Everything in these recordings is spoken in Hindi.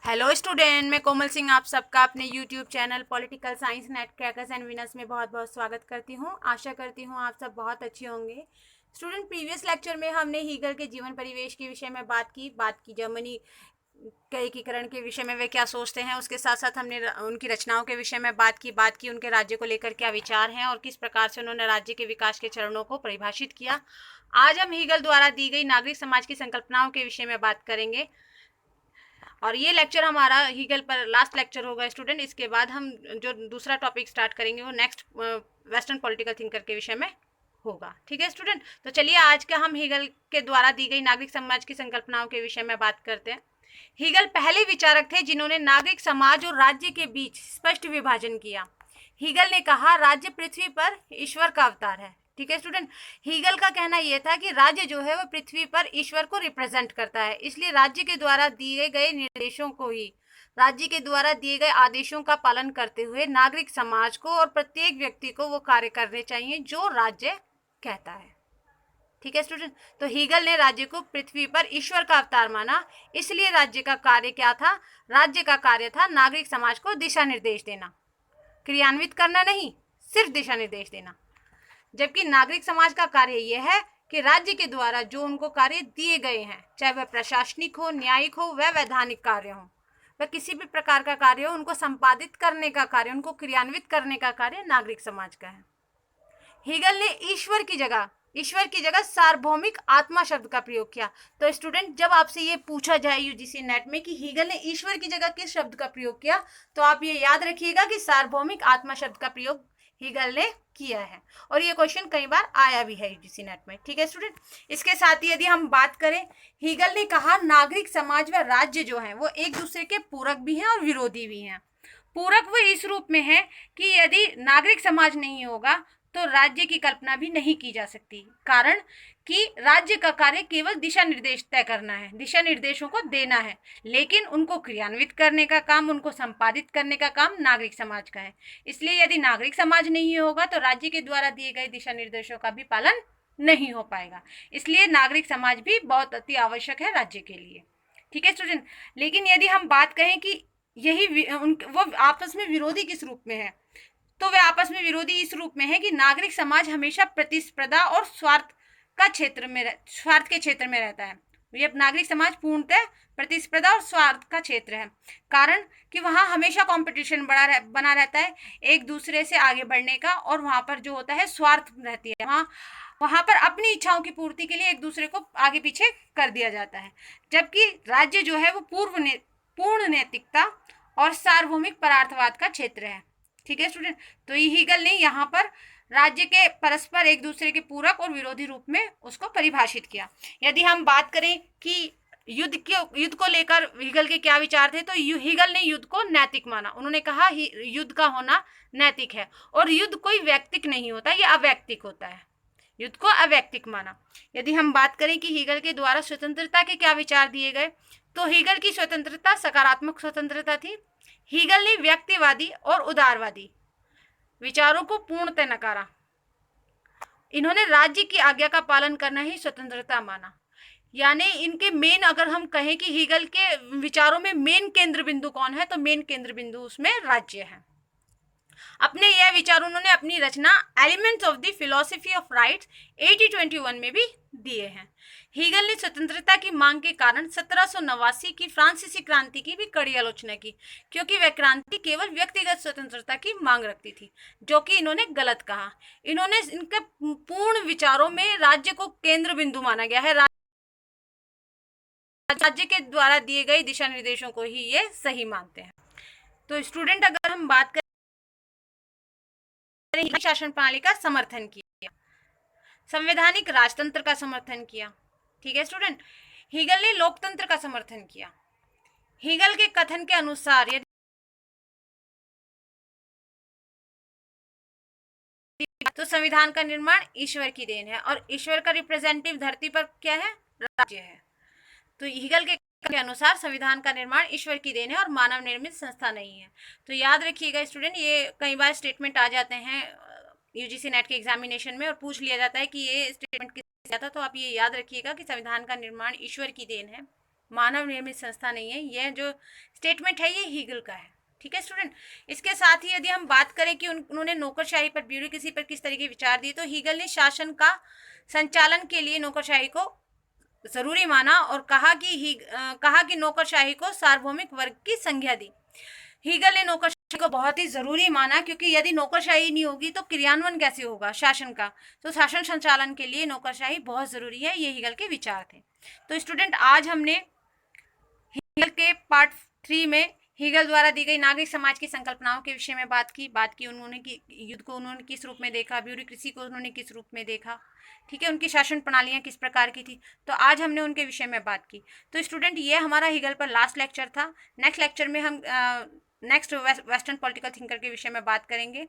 हेलो स्टूडेंट, मैं कोमल सिंह आप सबका अपने YouTube channel political science net crackers and winners में बहुत बहुत स्वागत करती हूँ। आशा करती हूँ आप सब बहुत अच्छे होंगे। स्टूडेंट, प्रीवियस लेक्चर में हमने हीगल के जीवन परिवेश के विषय में बात की जर्मनी के एकीकरण के विषय में वे क्या सोचते हैं। उसके साथ साथ हमने उनकी रचनाओं के विषय में बात की उनके राज्य को लेकर क्या विचार हैं और किस प्रकार से उन्होंने राज्य के विकास के चरणों को परिभाषित किया। आज हम हीगल द्वारा दी गई नागरिक समाज की संकल्पनाओं के विषय में बात करेंगे और ये लेक्चर हमारा हीगल पर लास्ट लेक्चर होगा स्टूडेंट। इसके बाद हम जो दूसरा टॉपिक स्टार्ट करेंगे वो नेक्स्ट वेस्टर्न पॉलिटिकल थिंकर के विषय में होगा। ठीक है स्टूडेंट, तो चलिए आज का हम हीगल के द्वारा दी गई नागरिक समाज की संकल्पनाओं के विषय में बात करते हैं। हीगल पहले विचारक थे जिन्होंने नागरिक समाज और राज्य के बीच स्पष्ट विभाजन किया। हीगल ने कहा राज्य पृथ्वी पर ईश्वर का अवतार है। ठीक है स्टूडेंट, हीगल का कहना यह था कि राज्य जो है वो पृथ्वी पर ईश्वर को रिप्रेजेंट करता है, इसलिए राज्य के द्वारा दिए गए निर्देशों को ही राज्य के द्वारा दिए गए आदेशों का पालन करते हुए नागरिक समाज को और प्रत्येक व्यक्ति को वो कार्य करने चाहिए जो राज्य कहता है। ठीक है स्टूडेंट, तो हीगल ने राज्य को पृथ्वी पर ईश्वर का अवतार माना, इसलिए राज्य का कार्य क्या था? राज्य का कार्य था नागरिक समाज को दिशा निर्देश देना, क्रियान्वित करना नहीं, सिर्फ दिशा निर्देश देना। जबकि नागरिक समाज का कार्य यह है कि राज्य के द्वारा जो उनको कार्य दिए गए हैं, चाहे वह प्रशासनिक हो, न्यायिक हो, वह वैधानिक कार्य हो, वह किसी भी प्रकार का कार्य हो, उनको संपादित करने का कार्य, उनको क्रियान्वित करने का कार्य नागरिक समाज का है। हीगल ने ईश्वर की जगह सार्वभौमिक आत्मा शब्द का प्रयोग किया। तो स्टूडेंट, जब आपसे ये पूछा जाए यूजीसी नेट में कि हीगल ने ईश्वर की जगह किस शब्द का प्रयोग किया, तो आप ये याद रखिएगा कि सार्वभौमिक आत्मा शब्द का प्रयोग हीगल ने किया है और ये क्वेश्चन कई बार आया भी है यूजीसी नेट में। ठीक है स्टूडेंट, इसके साथ ही यदि हम बात करें, हीगल ने कहा नागरिक समाज व राज्य जो है वो एक दूसरे के पूरक भी हैं और विरोधी भी हैं। पूरक वो इस रूप में है कि यदि नागरिक समाज नहीं होगा तो राज्य की कल्पना भी नहीं की जा सकती, कारण कि राज्य का कार्य केवल दिशा निर्देश तय करना है, दिशा निर्देशों को देना है, लेकिन उनको क्रियान्वित करने का काम, उनको संपादित करने का काम नागरिक समाज का है। इसलिए यदि नागरिक समाज नहीं होगा तो राज्य के द्वारा दिए गए दिशा निर्देशों का भी पालन नहीं हो पाएगा। इसलिए नागरिक समाज भी बहुत अति आवश्यक है राज्य के लिए। ठीक है स्टूडेंट, लेकिन यदि हम बात कहें कि यही वो आपस में विरोधी किस रूप में है, तो वे आपस में विरोधी इस रूप में है कि नागरिक समाज हमेशा प्रतिस्पर्धा और स्वार्थ के क्षेत्र में रहता है। ये नागरिक समाज पूर्णतः प्रतिस्पर्धा और स्वार्थ का क्षेत्र है, कारण कि वहाँ हमेशा कंपटीशन बना रहता है एक दूसरे से आगे बढ़ने का, और वहाँ पर जो होता है स्वार्थ रहती है, वहाँ पर अपनी इच्छाओं की पूर्ति के लिए एक दूसरे को आगे पीछे कर दिया जाता है। जबकि राज्य जो है वो पूर्ण नैतिकता और सार्वभौमिक परार्थवाद का क्षेत्र है। ठीक है स्टूडेंट, तो हीगल ने यहाँ पर राज्य के परस्पर एक दूसरे के पूरक और विरोधी रूप में उसको परिभाषित किया। यदि हम बात करें कि युद्ध को लेकर हीगल के क्या विचार थे, तो हीगल ने युद्ध को नैतिक माना। उन्होंने कहा युद्ध का होना नैतिक है और युद्ध कोई व्यक्तिक नहीं होता, ये अवैक्तिक होता है। युद्ध को अवैक्तिक माना। यदि हम बात करें कि हीगल के द्वारा स्वतंत्रता के क्या विचार दिए गए, तो हीगल की स्वतंत्रता सकारात्मक स्वतंत्रता थी। हीगल ने व्यक्तिवादी और उदारवादी विचारों को पूर्णतः नकारा। इन्होंने राज्य की आज्ञा का पालन करना ही स्वतंत्रता माना। यानी इनके मेन, अगर हम कहें कि हीगल के विचारों में मेन केंद्र बिंदु कौन है, तो मेन केंद्र बिंदु उसमें राज्य है। अपने यह विचार उन्होंने अपनी रचना Elements of the Philosophy of Rights 1821 में भी दिए हैं। हीगल ने स्वतंत्रता की मांग के कारण 1789 की फ्रांसीसी क्रांति की भी कड़ी आलोचना की, क्योंकि वह क्रांति केवल व्यक्तिगत स्वतंत्रता की मांग रखती थी, जो कि इन्होंने गलत कहा। इन्होंने इनके पूर्ण विचारों में राज्य को केंद्र बिंदु माना गया है, राज्य के द्वारा दिए गए दिशा निर्देशों को ही ये सही मानते हैं। तो स्टूडेंट, अगर हम बात करें शासन प्रणाली का समर्थन किया, संवैधानिक राजतंत्र का समर्थन किया। ठीक है स्टूडेंट, हीगल ने लोकतंत्र का समर्थन किया। हीगल के कथन के अनुसार यदि तो संविधान का निर्माण ईश्वर की देन है और ईश्वर का रिप्रेजेंटेटिव धरती पर क्या है? राज्य है। तो हीगल के अनुसार संविधान का निर्माण ईश्वर की देन है और मानव निर्मित संस्था नहीं है। तो याद रखिएगा स्टूडेंट, ये कई बार स्टेटमेंट आ जाते हैं यूजीसी नेट के एग्जामिनेशन में और पूछ लिया जाता है कि ये स्टेटमेंट किसने दिया था, तो आप ये याद रखिएगा कि संविधान का निर्माण ईश्वर की देन है। मानव निर्मित संस्था नहीं है। यह जो स्टेटमेंट है ये हीगल का है। ठीक है स्टूडेंट। इसके साथ ही यदि हम बात करें कि उन्होंने नौकरशाही पर, ब्यूरोक्रेसी पर किस तरह के विचार दिए, तो हीगल ने शासन का संचालन के लिए नौकरशाही को जरूरी माना और कहा कि नौकरशाही को सार्वभौमिक वर्ग की संज्ञा दी। हीगल ने नौकरशाही को बहुत ही जरूरी माना, क्योंकि यदि नौकरशाही नहीं होगी तो क्रियान्वयन कैसे होगा शासन का। तो शासन संचालन के लिए नौकरशाही बहुत जरूरी है। ये हीगल के विचार थे। तो स्टूडेंट, आज हमने हीगल के पार्ट 3 में हीगल द्वारा दी गई नागरिक समाज की संकल्पनाओं के विषय में बात की उन्होंने कि युद्ध को उन्होंने किस रूप में देखा, ब्यूरोक्रेसी को उन्होंने किस रूप में देखा, ठीक है, उनकी शासन प्रणालियां किस प्रकार की थी। तो आज हमने उनके विषय में बात की। तो स्टूडेंट, ये हमारा हीगल पर लास्ट लेक्चर था। नेक्स्ट लेक्चर में हम नेक्स्ट वेस्टर्न पॉलिटिकल थिंकर के विषय में बात करेंगे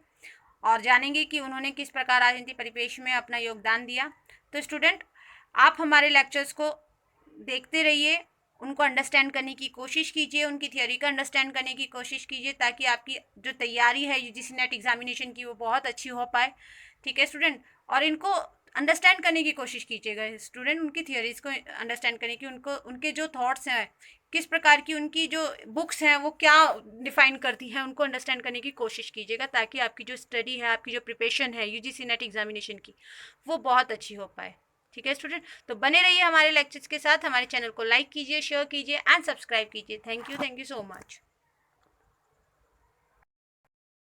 और जानेंगे कि उन्होंने किस प्रकार राजनीति परिपेक्ष में अपना योगदान दिया। तो स्टूडेंट, आप हमारे लेक्चर्स को देखते रहिए, उनको अंडरस्टैंड करने की कोशिश कीजिए, उनकी थ्योरी का अंडरस्टैंड करने की कोशिश कीजिए, ताकि आपकी जो तैयारी है यूजीसी नेट एग्जामिनेशन की वो बहुत अच्छी हो पाए। ठीक है स्टूडेंट। और इनको अंडरस्टैंड करने की कोशिश कीजिएगा स्टूडेंट, उनकी थियोरीज को अंडरस्टैंड करने की, उनके जो थॉट्स हैं, किस प्रकार की उनकी जो बुक्स हैं वो क्या डिफाइन करती हैं, उनको अंडरस्टैंड करने की कोशिश कीजिएगा, ताकि आपकी जो स्टडी है, आपकी जो प्रिपरेशन है यूजीसी नेट एग्जामिनेशन की, वो बहुत अच्छी हो पाए। ठीक है स्टूडेंट। तो बने रहिए हमारे लेक्चर्स के साथ। हमारे चैनल को लाइक कीजिए, शेयर कीजिए एंड सब्सक्राइब कीजिए। Thank you so much.